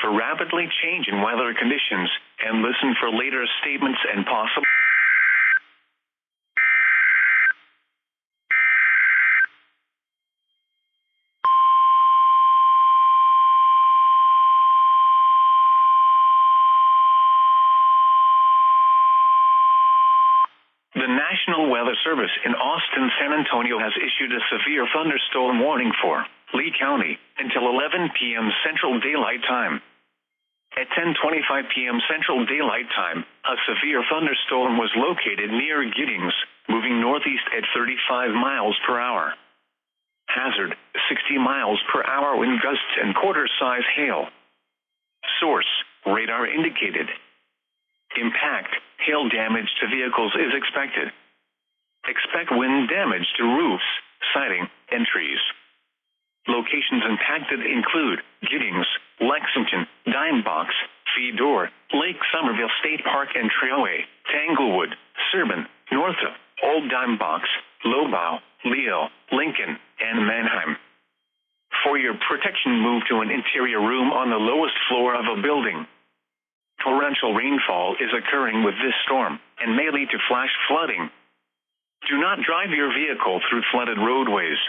for rapidly changing weather conditions, and listen for later statements and possible. The National Weather Service in Austin, San Antonio has issued a severe thunderstorm warning for Lee County until 11 p.m. Central Daylight Time. At 10:25 p.m. Central Daylight Time, a severe thunderstorm was located near Giddings, moving northeast at 35 miles per hour. Hazard, 60 miles per hour wind gusts and quarter-size hail. Source, radar indicated. Impact, hail damage to vehicles is expected. Expect wind damage to roofs, siding, and trees. Locations impacted include Giddings, Lexington, Dimebox, Fedor, Lake Somerville State Park and Trailway, Tanglewood, Serban, Northup, Old Dimebox, Lobau, Leo, Lincoln, and Manheim. For your protection, move to an interior room on the lowest floor of a building. Torrential rainfall is occurring with this storm and may lead to flash flooding. Do not drive your vehicle through flooded roadways.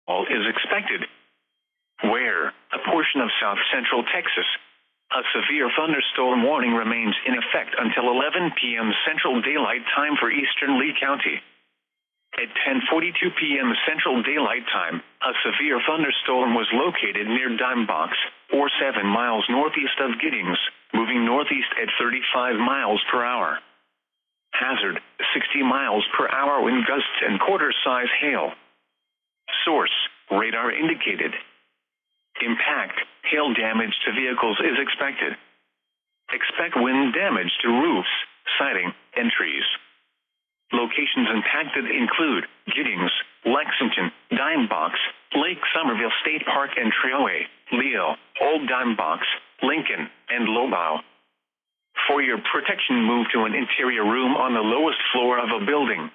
All is expected. Where, a portion of south central Texas, a severe thunderstorm warning remains in effect until 11 p.m. Central Daylight Time for eastern Lee County. At 10:42 p.m. Central Daylight Time, a severe thunderstorm was located near Dimebox, or 7 miles northeast of Giddings, moving northeast at 35 miles per hour. Hazard, 60 miles per hour wind gusts and quarter-size hail. Source, radar indicated. Impact, hail damage to vehicles is expected. Expect wind damage to roofs, siding, and trees. Locations impacted include Giddings, Lexington, Dimebox, Lake Somerville State Park and Trailway, Leo, Old Dimebox, Lincoln, and Lobau. For your protection, move to an interior room on the lowest floor of a building.